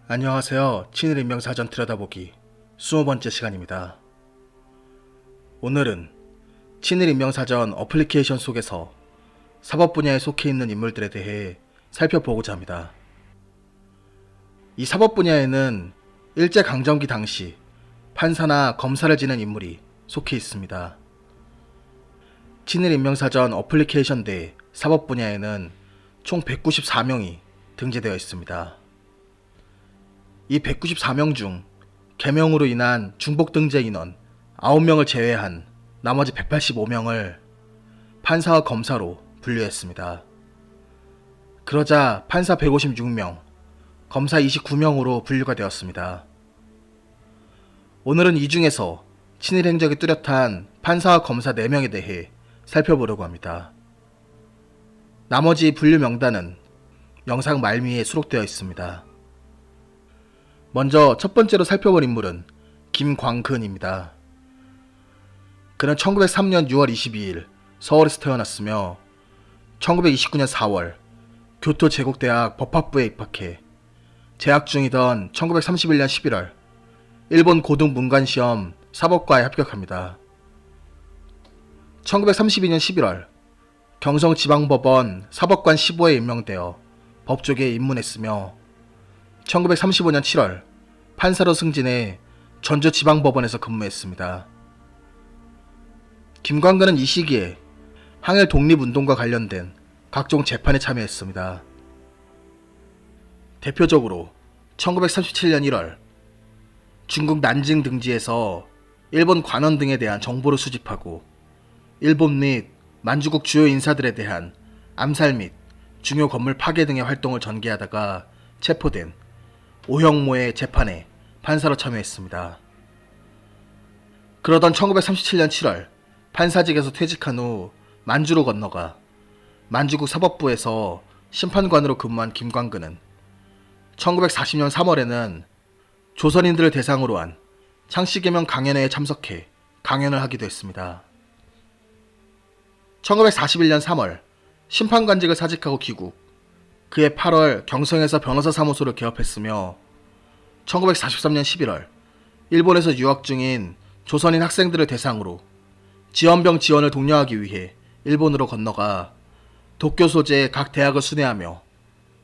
안녕하세요. 친일 인명사전 들여다보기 20번째 시간입니다. 오늘은 친일 인명사전 어플리케이션 속에서 사법 분야에 속해 있는 인물들에 대해 살펴보고자 합니다. 이 사법 분야에는 일제강점기 당시 판사나 검사를 지낸 인물이 속해 있습니다. 친일 인명사전 어플리케이션 내 사법 분야에는 총 194명이 등재되어 있습니다. 이 194명 중 개명으로 인한 중복 등재 인원 9명을 제외한 나머지 185명을 판사와 검사로 분류했습니다. 그러자 판사 156명, 검사 29명으로 분류가 되었습니다. 오늘은 이 중에서 친일 행적이 뚜렷한 판사와 검사 4명에 대해 살펴보려고 합니다. 나머지 분류 명단은 영상 말미에 수록되어 있습니다. 먼저 첫 번째로 살펴볼 인물은 김광근입니다. 그는 1903년 6월 22일 서울에서 태어났으며 1929년 4월 교토제국대학 법학부에 입학해 재학 중이던 1931년 11월 일본 고등문관시험 사법과에 합격합니다. 1932년 11월 경성지방법원 사법관 15에 임명되어 법조계에 입문했으며 1935년 7월 판사로 승진해 전주지방법원에서 근무했습니다. 김광근은 이 시기에 항일 독립운동과 관련된 각종 재판에 참여했습니다. 대표적으로 1937년 1월 중국 난징 등지에서 일본 관원 등에 대한 정보를 수집하고 일본 및 만주국 주요 인사들에 대한 암살 및 중요 건물 파괴 등의 활동을 전개하다가 체포된 오형모의 재판에 판사로 참여했습니다. 그러던 1937년 7월 판사직에서 퇴직한 후 만주로 건너가 만주국 사법부에서 심판관으로 근무한 김광근은 1940년 3월에는 조선인들을 대상으로 한 창씨개명 강연회에 참석해 강연을 하기도 했습니다. 1941년 3월 심판관직을 사직하고 귀국, 그해 8월 경성에서 변호사 사무소를 개업했으며 1943년 11월 일본에서 유학 중인 조선인 학생들을 대상으로 지원병 지원을 독려하기 위해 일본으로 건너가 도쿄 소재의 각 대학을 순회하며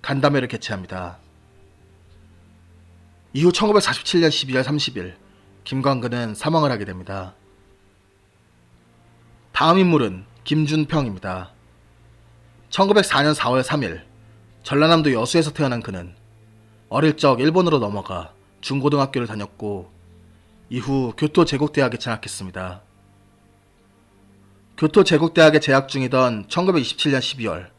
간담회를 개최합니다. 이후 1947년 12월 30일 김광근은 사망을 하게 됩니다. 다음 인물은 김준평입니다. 1904년 4월 3일 전라남도 여수에서 태어난 그는 어릴 적 일본으로 넘어가 중고등학교를 다녔고 이후 교토제국대학에 진학했습니다. 교토제국대학에 재학 중이던 1927년 12월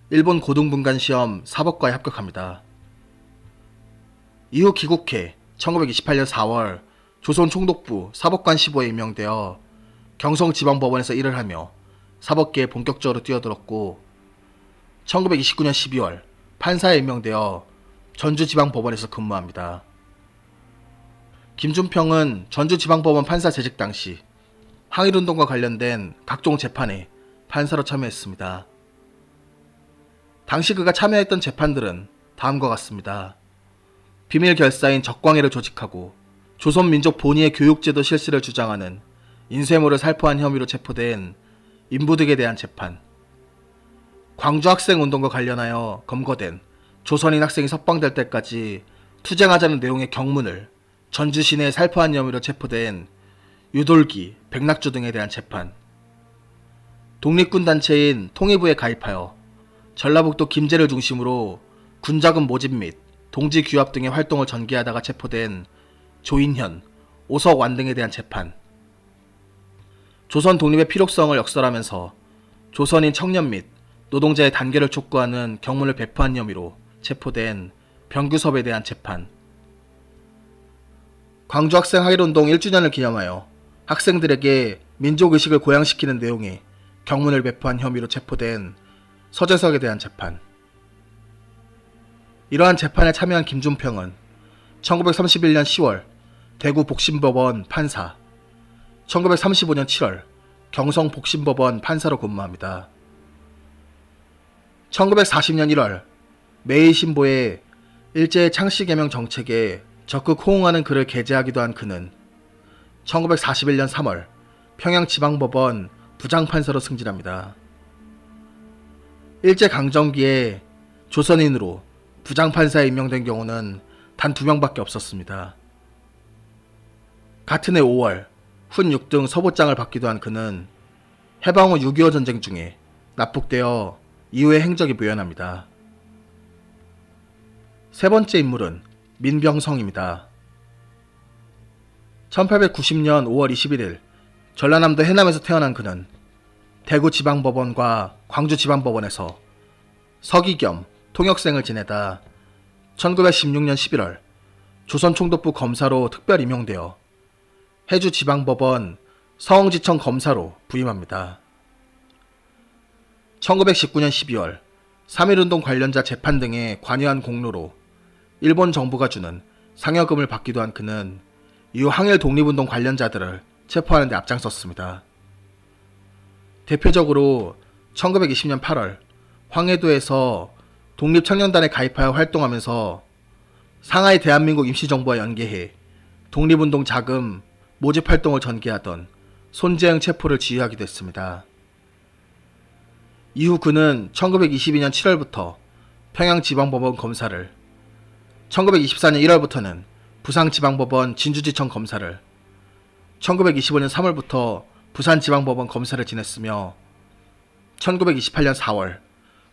일본 고등분관시험 사법과에 합격합니다. 이후 귀국해 1928년 4월 조선총독부 사법관 15에 임명되어 경성지방법원에서 일을 하며 사법계에 본격적으로 뛰어들었고 1929년 12월 판사에 임명되어 전주지방법원에서 근무합니다. 김준평은 전주지방법원 판사 재직 당시 항일운동과 관련된 각종 재판에 판사로 참여했습니다. 당시 그가 참여했던 재판들은 다음과 같습니다. 비밀 결사인 적광회를 조직하고 조선민족 본위의 교육제도 실시를 주장하는 인쇄물을 살포한 혐의로 체포된 인부 등에 대한 재판, 광주학생운동과 관련하여 검거된 조선인 학생이 석방될 때까지 투쟁하자는 내용의 경문을 전주 시내에 살포한 혐의로 체포된 유돌기, 백낙주 등에 대한 재판, 독립군 단체인 통일부에 가입하여 전라북도 김제를 중심으로 군자금 모집 및 동지 규합 등의 활동을 전개하다가 체포된 조인현, 오석완 등에 대한 재판, 조선 독립의 필요성을 역설하면서 조선인 청년 및 노동자의 단결을 촉구하는 경문을 배포한 혐의로 체포된 병규섭에 대한 재판, 광주학생 항일운동 1주년을 기념하여 학생들에게 민족의식을 고양시키는 내용의 경문을 배포한 혐의로 체포된 서재석에 대한 재판. 이러한 재판에 참여한 김준평은 1931년 10월 대구 복심법원 판사, 1935년 7월 경성 복심법원 판사로 근무합니다. 1940년 1월 매일신보에 일제의 창씨 개명 정책에 적극 호응하는 글을 게재하기도 한 그는 1941년 3월 평양지방법원 부장판사로 승진합니다. 일제강점기에 조선인으로 부장판사에 임명된 경우는 단 2명밖에 없었습니다. 같은 해 5월 훈 6등 서보장을 받기도 한 그는 해방 후 6.25 전쟁 중에 납북되어 이후의 행적이 묘연합니다. 세 번째 인물은 민병성입니다. 1890년 5월 21일 전라남도 해남에서 태어난 그는 대구지방법원과 광주지방법원에서 서기 겸 통역생을 지내다 1916년 11월 조선총독부 검사로 특별 임용되어 해주지방법원 서흥지청 검사로 부임합니다. 1919년 12월 3.1운동 관련자 재판 등에 관여한 공로로 일본 정부가 주는 상여금을 받기도 한 그는 이후 항일 독립운동 관련자들을 체포하는 데 앞장섰습니다. 대표적으로 1920년 8월 황해도에서 독립청년단에 가입하여 활동하면서 상하이 대한민국 임시정부와 연계해 독립운동 자금 모집 활동을 전개하던 손재영 체포를 지휘하기도 했습니다. 이후 그는 1922년 7월부터 평양지방법원 검사를, 1924년 1월부터는 부산지방법원 진주지청 검사를, 1925년 3월부터 부산지방법원 검사를 지냈으며 1928년 4월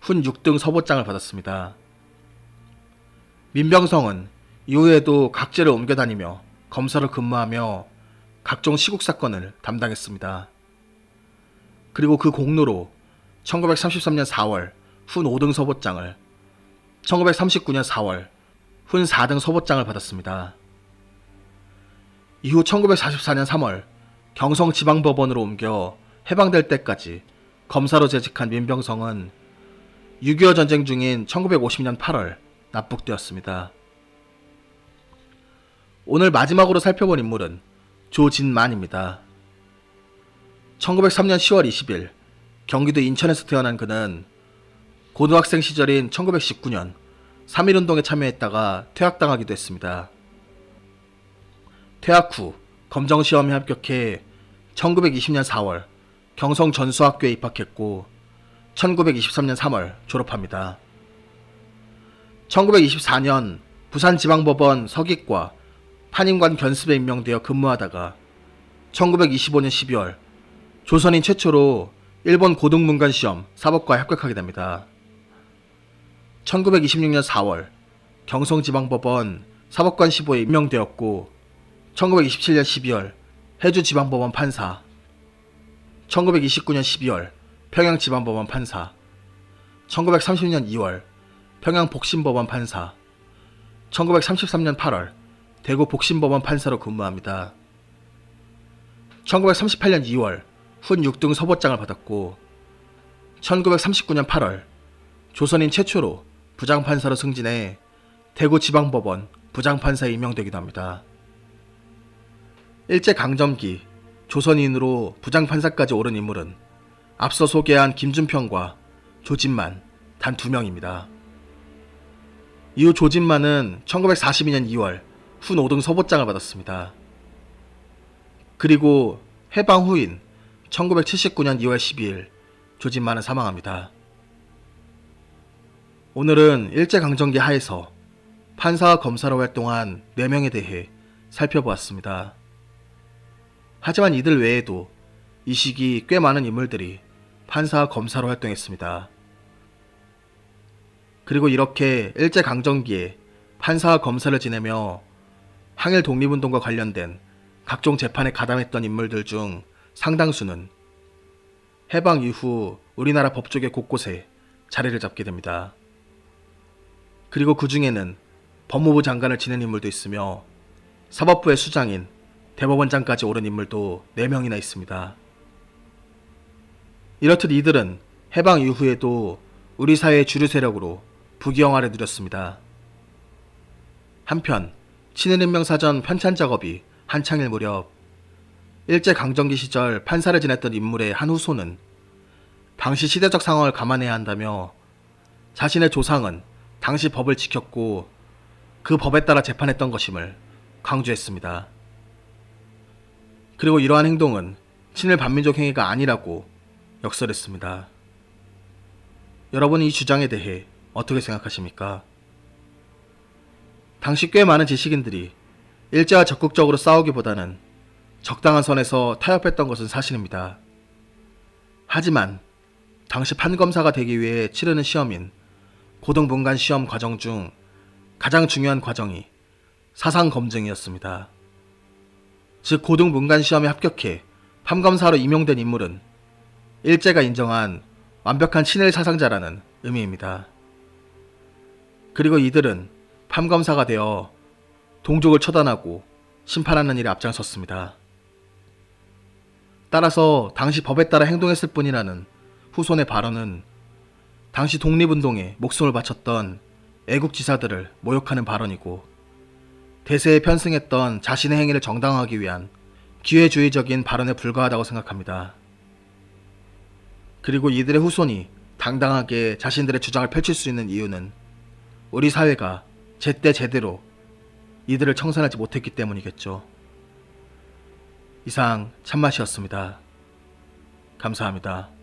훈 6등 서보장을 받았습니다. 민병성은 이후에도 각지를 옮겨다니며 검사로 근무하며 각종 시국사건을 담당했습니다. 그리고 그 공로로 1933년 4월 훈 5등 서보장을, 1939년 4월 훈 4등 서보장을 받았습니다. 이후 1944년 3월 경성지방법원으로 옮겨 해방될 때까지 검사로 재직한 민병성은 6.25 전쟁 중인 1950년 8월 납북되었습니다. 오늘 마지막으로 살펴본 인물은 조진만입니다. 1903년 10월 20일 경기도 인천에서 태어난 그는 고등학생 시절인 1919년 3.1운동에 참여했다가 퇴학당하기도 했습니다. 퇴학 후 검정시험에 합격해 1920년 4월 경성전수학교에 입학했고 1923년 3월 졸업합니다. 1924년 부산지방법원 서기과 판임관 견습에 임명되어 근무하다가 1925년 12월 조선인 최초로 일본 고등문관시험 사법과에 합격하게 됩니다. 1926년 4월 경성지방법원 사법관 시보에 임명되었고 1927년 12월 해주지방법원 판사, 1929년 12월 평양지방법원 판사, 1930년 2월 평양복심법원 판사, 1933년 8월 대구복심법원 판사로 근무합니다. 1938년 2월 훈 6등 서보장을 받았고 1939년 8월 조선인 최초로 부장판사로 승진해 대구지방법원 부장판사에 임명되기도 합니다. 일제강점기 조선인으로 부장판사까지 오른 인물은 앞서 소개한 김준평과 조진만 단 2명입니다. 이후 조진만은 1942년 2월 훈 5등 서보장을 받았습니다. 그리고 해방 후인 1979년 2월 12일 조진만은 사망합니다. 오늘은 일제강점기 하에서 판사와 검사로 활동한 4명에 대해 살펴보았습니다. 하지만 이들 외에도 이 시기 꽤 많은 인물들이 판사와 검사로 활동했습니다. 그리고 이렇게 일제강점기에 판사와 검사를 지내며 항일 독립운동과 관련된 각종 재판에 가담했던 인물들 중 상당수는 해방 이후 우리나라 법조계 곳곳에 자리를 잡게 됩니다. 그리고 그 중에는 법무부 장관을 지낸 인물도 있으며 사법부의 수장인 대법원장까지 오른 인물도 4명이나 있습니다. 이렇듯 이들은 해방 이후에도 우리 사회의 주류 세력으로 부귀영화를 누렸습니다. 한편 친일인명사전 편찬 작업이 한창일 무렵 일제강점기 시절 판사를 지냈던 인물의 한 후손은 당시 시대적 상황을 감안해야 한다며 자신의 조상은 당시 법을 지켰고 그 법에 따라 재판했던 것임을 강조했습니다. 그리고 이러한 행동은 친일 반민족 행위가 아니라고 역설했습니다. 여러분은 이 주장에 대해 어떻게 생각하십니까? 당시 꽤 많은 지식인들이 일제와 적극적으로 싸우기보다는 적당한 선에서 타협했던 것은 사실입니다. 하지만 당시 판검사가 되기 위해 치르는 시험인 고등분간 시험 과정 중 가장 중요한 과정이 사상검증이었습니다. 즉 고등분간 시험에 합격해 판검사로 임용된 인물은 일제가 인정한 완벽한 친일 사상자라는 의미입니다. 그리고 이들은 판검사가 되어 동족을 처단하고 심판하는 일에 앞장섰습니다. 따라서 당시 법에 따라 행동했을 뿐이라는 후손의 발언은 당시 독립운동에 목숨을 바쳤던 애국지사들을 모욕하는 발언이고 대세에 편승했던 자신의 행위를 정당화하기 위한 기회주의적인 발언에 불과하다고 생각합니다. 그리고 이들의 후손이 당당하게 자신들의 주장을 펼칠 수 있는 이유는 우리 사회가 제때 제대로 이들을 청산하지 못했기 때문이겠죠. 이상 참맛이었습니다. 감사합니다.